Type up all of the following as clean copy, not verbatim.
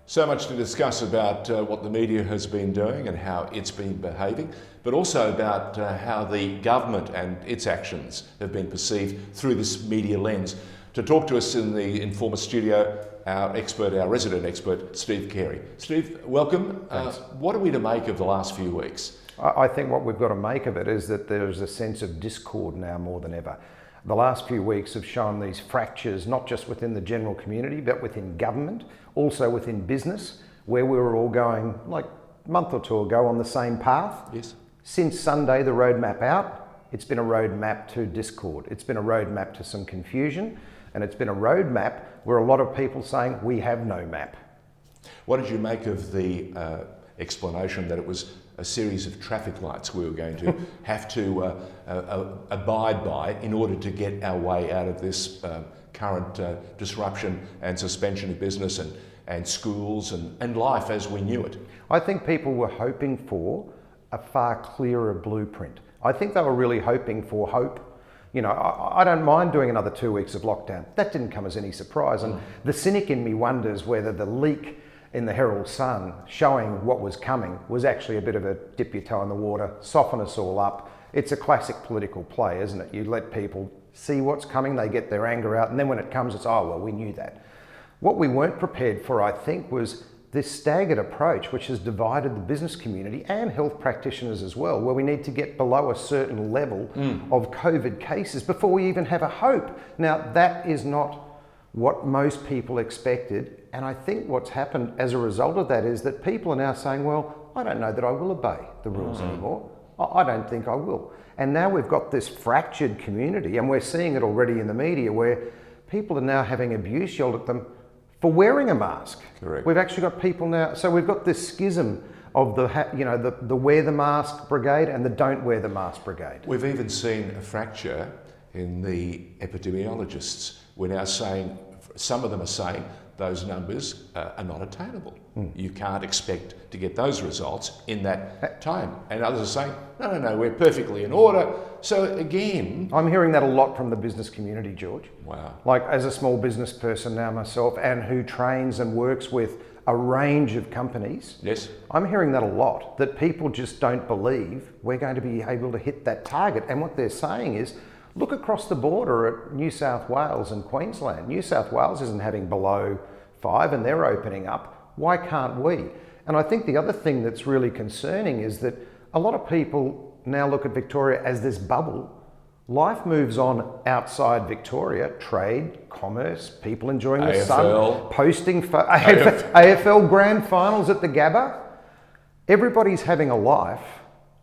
So much to discuss about what the media has been doing and how it's been behaving, but also about how the government and its actions have been perceived through this media lens. To talk to us in the Informer studio, our resident expert, Steve Carey. Steve, welcome. What are we to make of the last few weeks? I think what we've got to make of it is that there's a sense of discord now more than ever. The last few weeks have shown these fractures, not just within the general community, but within government, also within business, where we were all going, like a month or two ago, on the same path. Yes. Since Sunday, the roadmap out, it's been a roadmap to discord. It's been a roadmap to some confusion, and it's been a roadmap where a lot of people saying, we have no map. What did you make of the explanation that it was a series of traffic lights we were going to have to abide by in order to get our way out of this current disruption and suspension of business and schools and life as we knew it? I think people were hoping for a far clearer blueprint. I think they were really hoping for hope. You know, I don't mind doing another 2 weeks of lockdown. That didn't come as any surprise. And the cynic in me wonders whether the leak in the Herald Sun showing what was coming was actually a bit of a dip your toe in the water, soften us all up. It's a classic political play, isn't it? You let people see what's coming, they get their anger out, and then when it comes, it's, oh, well, we knew that. What we weren't prepared for, I think, was this staggered approach, which has divided the business community and health practitioners as well, where we need to get below a certain level of COVID cases before we even have a hope. Now, that is not what most people expected. And I think what's happened as a result of that is that people are now saying, well, I don't know that I will obey the rules anymore. I don't think I will. And now we've got this fractured community, and we're seeing it already in the media where people are now having abuse yelled at them for wearing a mask. Correct. We've actually got people now, so we've got this schism of the wear the mask brigade and the don't wear the mask brigade. We've even seen a fracture in the epidemiologists. We're now saying, some of them are saying, those numbers are not attainable. You can't expect to get those results in that time. And others are saying, no, we're perfectly in order. So again... I'm hearing that a lot from the business community, George. Wow. Like as a small business person now myself, and who trains and works with a range of companies. Yes. I'm hearing that a lot, that people just don't believe we're going to be able to hit that target. And what they're saying is, look across the border at New South Wales and Queensland. New South Wales isn't having below 5 and they're opening up. Why can't we? And I think the other thing that's really concerning is that a lot of people now look at Victoria as this bubble. Life moves on outside Victoria, trade, commerce, people enjoying the sun, posting for AFL grand finals at the Gabba. Everybody's having a life.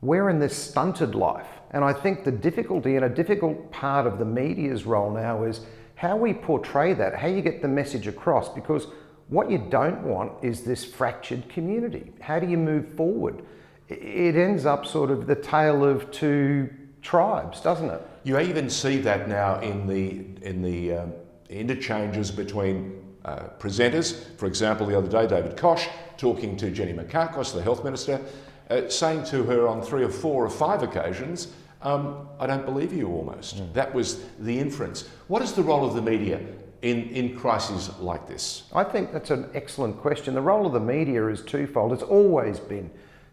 We're in this stunted life. And I think the difficulty and a difficult part of the media's role now is how we portray that, how you get the message across, because what you don't want is this fractured community. How do you move forward? It ends up sort of the tale of two tribes, doesn't it? You even see that now in the interchanges between presenters. For example, the other day, David Koch talking to Jenny Mikakos, the health minister, saying to her on 3 or 4 or 5 occasions, I don't believe you almost. That was the inference. What is the role of the media in crises like this? I think that's an excellent question. The role of the media is twofold. It's always been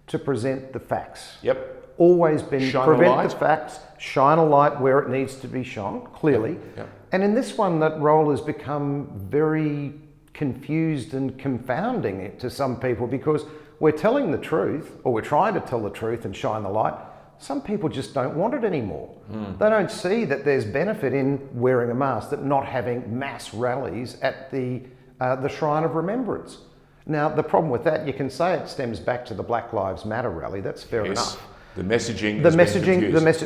to present the facts. Yep. Always been Shine prevent the facts, shine a light where it needs to be shone, clearly. Yep. And in this one, that role has become very confused and confounding to some people because we're telling the truth, or we're trying to tell the truth and shine the light. Some people just don't want it anymore. They don't see that there's benefit in wearing a mask, that not having mass rallies at the Shrine of Remembrance. Now, the problem with that, you can say it stems back to the Black Lives Matter rally. That's fair enough. The messaging,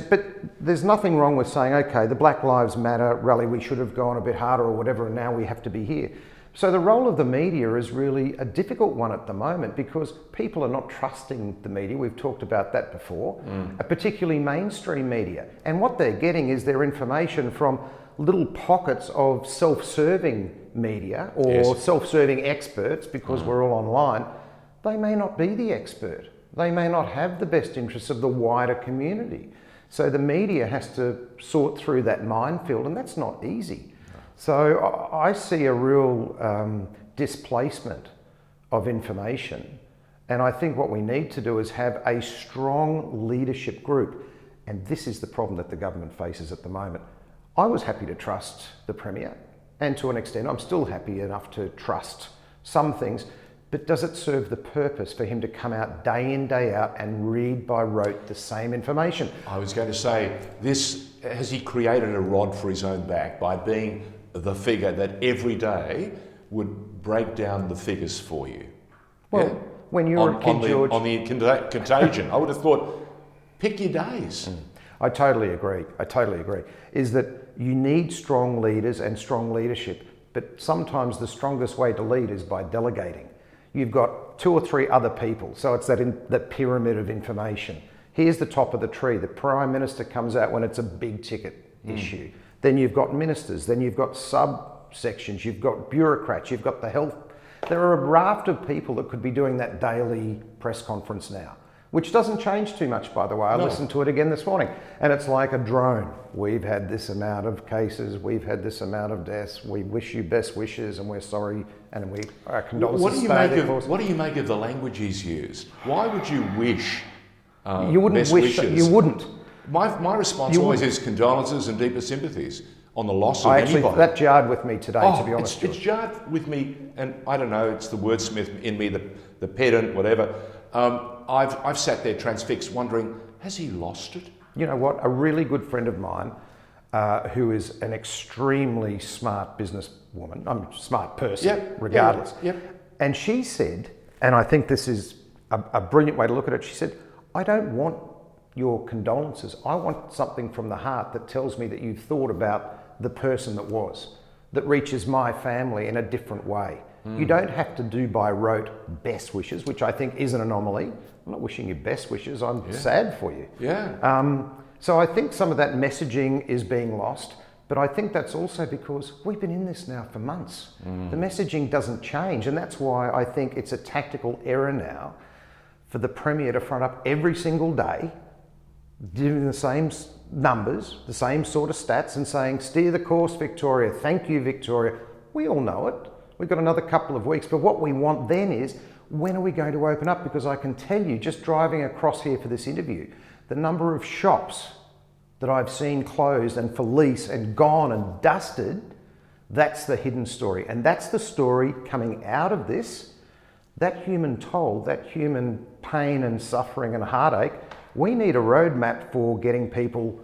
but there's nothing wrong with saying, okay, the Black Lives Matter rally, we should have gone a bit harder or whatever, and now we have to be here. So the role of the media is really a difficult one at the moment because people are not trusting the media. We've talked about that before, particularly mainstream media. And what they're getting is their information from little pockets of self-serving media or self-serving experts because we're all online. They may not be the expert. They may not have the best interests of the wider community. So the media has to sort through that minefield, and that's not easy. So I see a real displacement of information. And I think what we need to do is have a strong leadership group. And this is the problem that the government faces at the moment. I was happy to trust the Premier, and to an extent I'm still happy enough to trust some things, but does it serve the purpose for him to come out day in, day out and read by rote the same information? I was going to say, has he created a rod for his own back by being the figure that every day would break down the figures for you? Well, yeah? When you're a kid, George... On the contagion, I would have thought, pick your days. I totally agree. Is that you need strong leaders and strong leadership, but sometimes the strongest way to lead is by delegating. You've got 2 or 3 other people, so it's that pyramid of information. Here's the top of the tree. The Prime Minister comes out when it's a big ticket issue. Then you've got ministers, then you've got subsections, you've got bureaucrats, you've got the health. There are a raft of people that could be doing that daily press conference now, which doesn't change too much, by the way. I listened to it again this morning, and it's like a drone. We've had this amount of cases, we've had this amount of deaths, we wish you best wishes, and we're sorry, and our condolences. What do you make of the language he's used? Why would you wish you wouldn't best wish wishes? You wouldn't. My response always is condolences and deepest sympathies on the loss of anybody. That jarred with me today, to be honest. It's jarred with me, and I don't know, it's the wordsmith in me, the pedant, whatever. I've sat there transfixed wondering, has he lost it? You know what? A really good friend of mine, who is an extremely smart businesswoman, smart person, regardless. And she said, and I think this is a brilliant way to look at it, she said, I don't want your condolences. I want something from the heart that tells me that you've thought about the person that reaches my family in a different way. You don't have to do by rote best wishes, which I think is an anomaly. I'm not wishing you best wishes, I'm sad for you. So I think some of that messaging is being lost, but I think that's also because we've been in this now for months. The messaging doesn't change, and that's why I think it's a tactical error now for the Premier to front up every single day, doing the same numbers, the same sort of stats, and saying, steer the course, Victoria, thank you, Victoria. We all know it. We've got another couple of weeks, but what we want then is, when are we going to open up? Because I can tell you, just driving across here for this interview, the number of shops that I've seen closed and for lease and gone and dusted, that's the hidden story. And that's the story coming out of this, that human toll, that human pain and suffering and heartache. We need a roadmap for getting people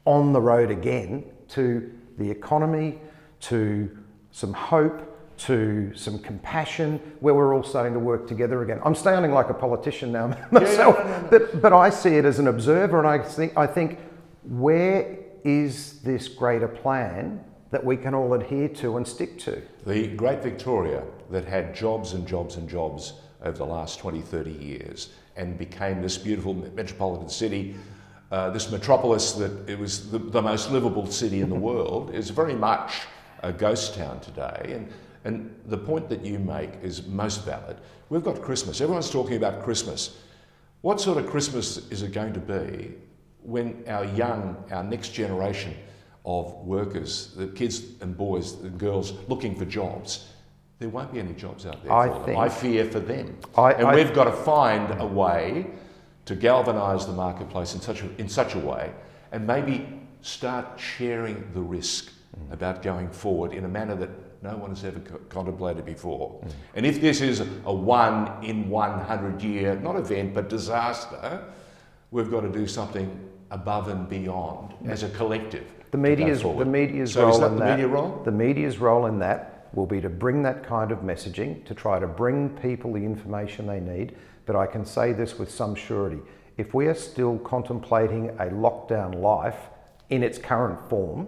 on the road again to the economy, to some hope, to some compassion, where we're all starting to work together again. I'm sounding like a politician now myself, but I see it as an observer, and I think, where is this greater plan that we can all adhere to and stick to? The great Victoria that had jobs and jobs and jobs over the last 20, 30 years and became this beautiful metropolitan city, this metropolis that it was the most livable city in the world, is very much a ghost town today. And the point that you make is most valid. We've got Christmas. Everyone's talking about Christmas. What sort of Christmas is it going to be when our next generation of workers, the kids and boys and girls looking for jobs, there won't be any jobs out there for them. I fear for them. We've got to find a way to galvanise the marketplace in such a way, and maybe start sharing the risk about going forward in a manner that no one has ever contemplated before. And if this is a 1 in 100 year, not event, but disaster, we've got to do something above and beyond as a collective. The media's role in that. The media's role in that will be to bring that kind of messaging, to try to bring people the information they need. But I can say this with some surety: if we are still contemplating a lockdown life in its current form,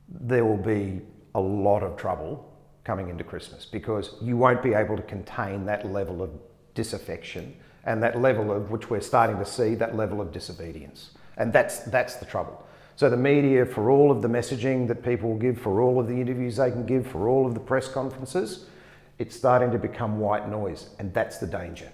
there will be a lot of trouble coming into Christmas, because you won't be able to contain that level of disaffection and that level of, which we're starting to see, that level of disobedience. And that's the trouble. So the media, for all of the messaging that people will give, for all of the interviews they can give, for all of the press conferences, it's starting to become white noise, and that's the danger.